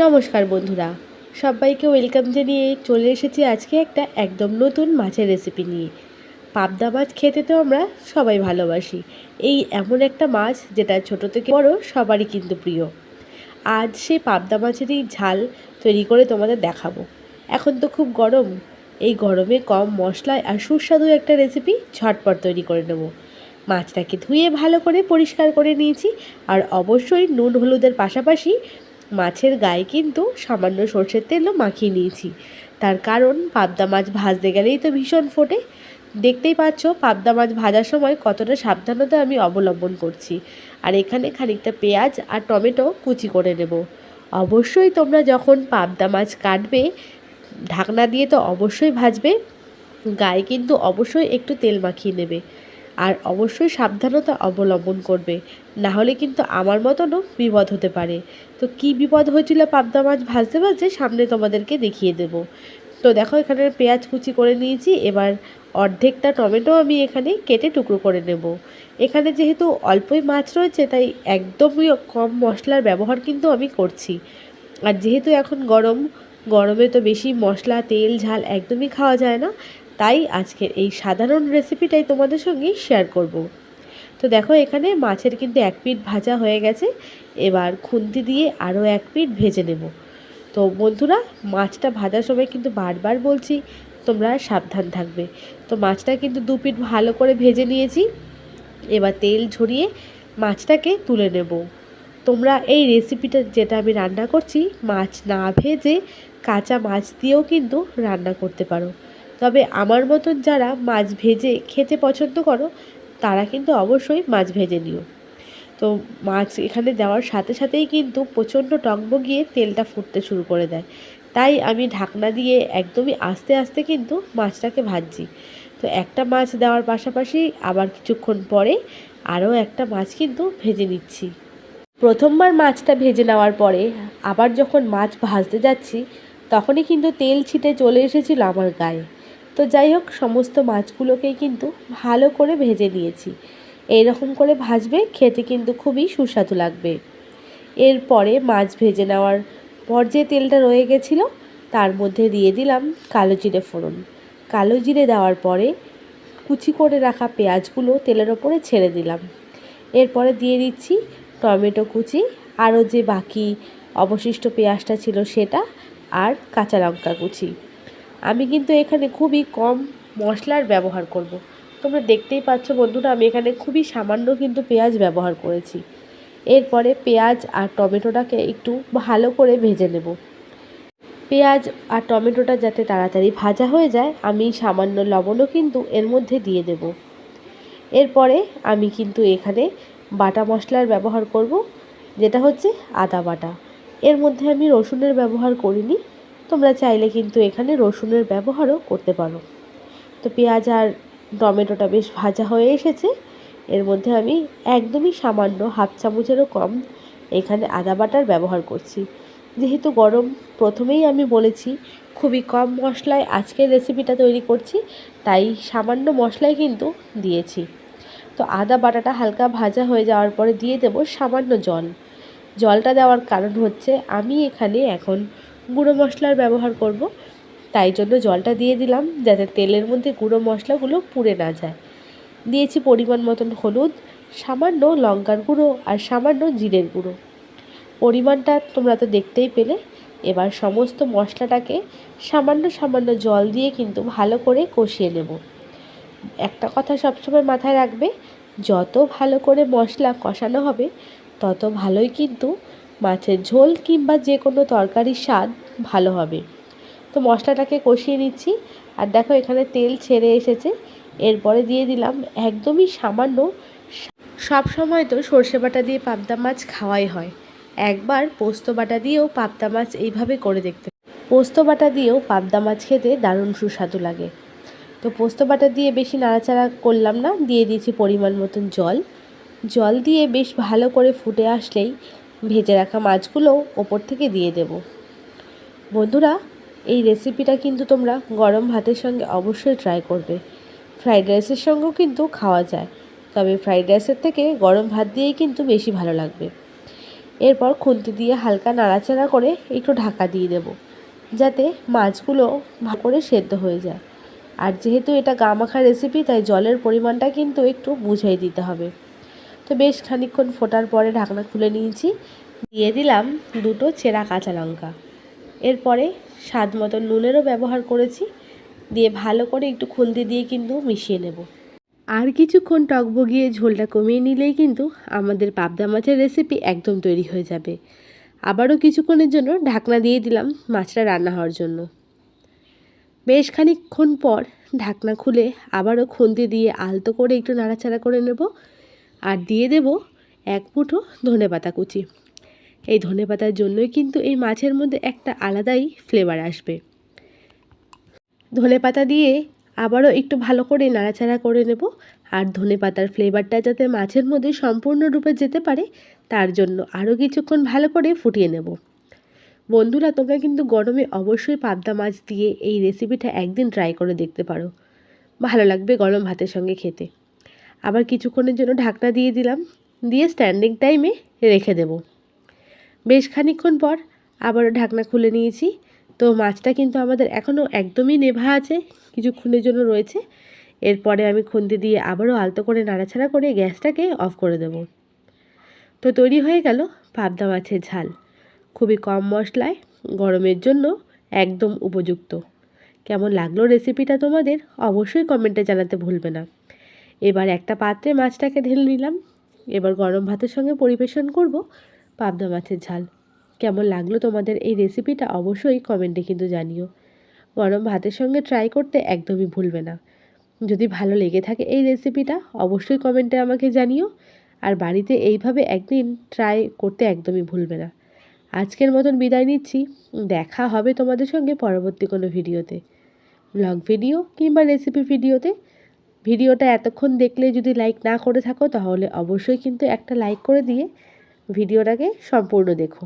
নমস্কার বন্ধুরা, সবাইকে ওয়েলকাম জানিয়ে চলে এসেছি আজকে একটা একদম নতুন মাছের রেসিপি নিয়ে। পাবদা মাছ খেতে তো আমরা সবাই ভালোবাসি। এই এমন একটা মাছ যেটা ছোট থেকে বড় সবারই কিন্তু প্রিয়। আজ সেই পাবদা মাছেরই ঝাল তৈরি করে তোমাদের দেখাবো। এখন তো খুব গরম, এই গরমে কম মশলায় আর সুস্বাদু একটা রেসিপি ঝটপট তৈরি করে নেব। মাছটাকে ধুয়ে ভালো করে পরিষ্কার করে নিয়েছি, আর অবশ্যই নুন হলুদের পাশাপাশি মাছের গায়ে কিন্তু সামান্য সর্ষের তেলও মাখিয়ে নিয়েছি। তার কারণ পাবদা মাছ ভাজতে গেলেই তো ভীষণ ফোটে। দেখতেই পাচ্ছ পাবদা মাছ ভাজার সময় কতটা সাবধানতা আমি অবলম্বন করছি। আর এখানে খানিকটা পেঁয়াজ আর টমেটো কুচি করে নেব। অবশ্যই তোমরা যখন পাবদা মাছ কাটবে ঢাকনা দিয়ে তো অবশ্যই ভাজবে, গায়ে কিন্তু অবশ্যই একটু তেল মাখিয়ে নেবে। আর অবশ্যই সাবধানতা অবলম্বন করবে, না হলে কিন্তু আমার মতনও বিপদ হতে পারে। তো কি বিপদ হয়েছিল পাবদা মাছ ভাজতে ভাজতে সামনে তোমাদেরকে দেখিয়ে দেব। তো দেখো এখানে পেঁয়াজ কুচি করে নিয়েছি, এবার অর্ধেকটা টমেটো আমি এখানে কেটে টুকরো করে নেব। এখানে যেহেতু অল্পই মাছ রয়েছে তাই একদমই কম মশলার ব্যবহার কিন্তু আমি করছি। আর যেহেতু এখন গরমে তো বেশি মশলা তেল ঝাল একদমই খাওয়া যায় না, তাই আজকের এই সাধারণ রেসিপিটাই তোমাদের সঙ্গে শেয়ার করব। তো দেখো এখানে মাছের কিন্তু এক পিঠ ভাজা হয়ে গেছে, এবার খুন্তি দিয়ে আরও এক পিঠ ভেজে নেব। তো বন্ধুরা, মাছটা ভাজার সময় কিন্তু বারবার বলছি তোমরা সাবধান থাকবে। তো মাছটা কিন্তু দু পিঠ ভালো করে ভেজে নিয়েছি, এবার তেল ঝরিয়ে মাছটাকে তুলে নেব। তোমরা এই রেসিপিটা যেটা আমি রান্না করছি মাছ না ভেজে কাঁচা মাছ দিয়েও কিন্তু রান্না করতে পারো। তবে আমার মতন যারা মাছ ভেজে খেতে পছন্দ করো তারা কিন্তু অবশ্যই মাছ ভেজে নিও। তো মাছ এখানে দেওয়ার সাথে সাথেই কিন্তু প্রচণ্ড টগবগিয়ে তেলটা ফুটতে শুরু করে দেয়, তাই আমি ঢাকনা দিয়ে একদমই আস্তে আস্তে কিন্তু মাছটাকে ভাজছি। তো একটা মাছ দেওয়ার পাশাপাশি আবার কিছুক্ষণ পরে আরও একটা মাছ কিন্তু ভেজে নিচ্ছি। প্রথমবার মাছটা ভেজে নেওয়ার পরে আবার যখন মাছ ভাজতে যাচ্ছি তখনই কিন্তু তেল ছিটে চলে এসেছিল আমার গায়ে। তো যাই হোক, সমস্ত মাছগুলোকেই কিন্তু ভালো করে ভেজে নিয়েছি। এইরকম করে ভাজবে, খেতে কিন্তু খুবই সুস্বাদু লাগবে। এরপরে মাছ ভেজে নেওয়ার পর যে তেলটা রয়ে গেছিলো তার মধ্যে দিয়ে দিলাম কালো জিরে ফোড়ন। কালো জিরে দেওয়ার পরে কুচি করে রাখা পেঁয়াজগুলো তেলের ওপরে ছেড়ে দিলাম। এরপরে দিয়ে দিচ্ছি টমেটো কুচি, আরও যে বাকি অবশিষ্ট পেঁয়াজটা ছিল সেটা, আর কাঁচা লঙ্কা কুচি। আমি কিন্তু এখানে খুবই কম মশলার ব্যবহার করব। তোমরা দেখতেই পাচ্ছ বন্ধুরা, আমি এখানে খুবই সামান্য কিন্তু পেঁয়াজ ব্যবহার করেছি। এরপরে পেঁয়াজ আর টমেটোটাকে একটু ভালো করে ভেজে নেব। পেঁয়াজ আর টমেটোটা যাতে তাড়াতাড়ি ভাজা হয়ে যায় আমি সামান্য লবণও কিন্তু এর মধ্যে দিয়ে দেব। এরপরে আমি কিন্তু এখানে বাটা মশলার ব্যবহার করব, যেটা হচ্ছে আদা বাটা। এর মধ্যে আমি রসুনের ব্যবহার করিনি, তোমরা চাইলে কিন্তু এখানে রসুনের ব্যবহারও করতে পারো। তো পেঁয়াজ আর টমেটোটা বেশ ভাজা হয়ে এসেছে, এর মধ্যে আমি একদমই সামান্য হাফ চামচেরও কম এখানে আদা বাটার ব্যবহার করছি। যেহেতু গরম, প্রথমেই আমি বলেছি খুবই কম মশলায় আজকের রেসিপিটা তৈরি করছি, তাই সামান্য মশলাই কিন্তু দিয়েছি। তো আদা বাটাটা হালকা ভাজা হয়ে যাওয়ার পরে দিয়ে দেব সামান্য জল। জলটা দেওয়ার কারণ হচ্ছে আমি এখানে এখন গুঁড়ো মশলার ব্যবহার করব, তাই জন্য জলটা দিয়ে দিলাম যাতে তেলের মধ্যে গুঁড়ো মশলাগুলো পুড়ে না যায়। দিয়েছি পরিমাণ মতন হলুদ, সামান্য লঙ্কার গুঁড়ো আর সামান্য জিরের গুঁড়ো। পরিমাণটা তোমরা তো দেখতেই পেলে। এবার সমস্ত মশলাটাকে সামান্য সামান্য জল দিয়ে কিন্তু ভালো করে কষিয়ে নেব। একটা কথা সবসময় মাথায় রাখবে, যত ভালো করে মশলা কষানো হবে তত ভালোই কিন্তু মাছের ঝোল কিংবা যে কোনো তরকারির স্বাদ ভালো হবে। তো মশলাটাকে কষিয়ে নিচ্ছি, আর দেখো এখানে তেল ছেড়ে এসেছে। এরপরে দিয়ে দিলাম একদমই সামান্য, সব সময় তো সর্ষে বাটা দিয়ে পাবদা মাছ খাওয়াই হয়, একবার পোস্ত বাটা দিয়েও পাবদা মাছ এইভাবে করে দেখতে। পোস্ত বাটা দিয়েও পাবদা মাছ খেতে দারুণ সুস্বাদু লাগে। তো পোস্ত বাটা দিয়ে বেশি নাড়াচাড়া করলাম না, দিয়ে দিয়েছি পরিমাণ মতন জল। জল দিয়ে বেশ ভালো করে ফুটে আসলেই ভেজে রাখা মাছগুলো ওপর থেকে দিয়ে দেব। বন্ধুরা, এই রেসিপিটা কিন্তু তোমরা গরম ভাতের সঙ্গে অবশ্যই ট্রাই করবে। ফ্রাইড রাইসের সঙ্গেও কিন্তু খাওয়া যায়, তবে ফ্রাইড রাইসের থেকে গরম ভাত দিয়েই কিন্তু বেশি ভালো লাগবে। এরপর খুন্তি দিয়ে হালকা নাড়াচাড়া করে একটু ঢাকা দিয়ে দেব, যাতে মাছগুলো ভালো করে সেদ্ধ হয়ে যায়। আর যেহেতু এটা গা মাখা রেসিপি, তাই জলের পরিমাণটা কিন্তু একটু বুঝিয়ে দিতে হবে। তো বেশ খানিকক্ষণ ফোটার পরে ঢাকনা খুলে নিয়েছি, দিয়ে দিলাম 2টো চেরা কাঁচা লঙ্কা। এরপরে স্বাদ মতো নুনেরও ব্যবহার করেছি, দিয়ে ভালো করে একটু খুন্তি দিয়ে কিন্তু মিশিয়ে নেব। আর কিছুক্ষণ টকবগিয়ে ঝোলটা কমিয়ে নিলেই কিন্তু আমাদের পাবদা মাছের রেসিপি একদম তৈরি হয়ে যাবে। আবারও কিছুক্ষণের জন্য ঢাকনা দিয়ে দিলাম মাছটা রান্না হওয়ার জন্য। বেশ খানিকক্ষণ পর ঢাকনা খুলে আবারও খুন্তি দিয়ে আলতো করে একটু নাড়াচাড়া করে নেব, আর দিয়ে দেব 1 মুঠো ধনেপাতা কুচি। এই ধনেপাতার জন্যই কিন্তু এই মাছের মধ্যে একটা আলাদাই ফ্লেভার আসবে। ধনেপাতা দিয়ে আবারও একটু ভালো করে নাড়াচাড়া করে নেব, আর ধনেপাতার ফ্লেভারটা যাতে মাছের মধ্যে সম্পূর্ণরূপে যেতে পারে তার জন্য আরও কিছুক্ষণ ভালো করে ফুটিয়ে নেব। বন্ধুরা, তোমরা কিন্তু গরমে অবশ্যই পাবদা মাছ দিয়ে এই রেসিপিটা একদিন ট্রাই করে দেখতে পারো, ভালো লাগবে গরম ভাতের সঙ্গে খেতে। আবার কিছুক্ষণের জন্য ঢাকনা দিয়ে দিলাম, দিয়ে স্ট্যান্ডিং টাইমে রেখে দেব। বেশ খানিকক্ষণ পর আবারও ঢাকনা খুলে নিয়েছি। তো মাছটা কিন্তু আমাদের এখনও একদমই নেভা আছে, কিছুক্ষণের জন্য রয়েছে। এরপরে আমি খুন্তি দিয়ে আবারও আলতো করে নাড়াচাড়া করে গ্যাসটাকে অফ করে দেব। তো তৈরি হয়ে গেল পাবদা মাছের ঝাল, খুবই কম মশলায়, গরমের জন্য একদম উপযুক্ত। কেমন লাগলো রেসিপিটা তোমাদের অবশ্যই কমেন্টে জানাতে ভুলবে না। এবার একটা পাত্রে মাছটাকে ঢেলে নিলাম। এবার গরম ভাতের সঙ্গে পরিবেশন করব পাবদা মাছের ঝাল। কেমন লাগলো তোমাদের এই রেসিপিটা অবশ্যই কমেন্টে কিন্তু জানিও। গরম ভাতের সঙ্গে ট্রাই করতে একদমই ভুলবে না। যদি ভালো লেগে থাকে এই রেসিপিটা অবশ্যই কমেন্টে আমাকে জানিও, আর বাড়িতে এইভাবে একদিন ট্রাই করতে একদমই ভুলবে না। আজকের মতন বিদায় নিচ্ছি, দেখা হবে তোমাদের সঙ্গে পরবর্তী কোনো ভিডিওতে, ব্লগ ভিডিও কিংবা রেসিপি ভিডিওতে। ভিডিওটা এতক্ষণ দেখলে যদি লাইক না করে থাকো তাহলে অবশ্যই কিন্তু একটা লাইক করে দিয়ে ভিডিওটাকে সম্পূর্ণ দেখো।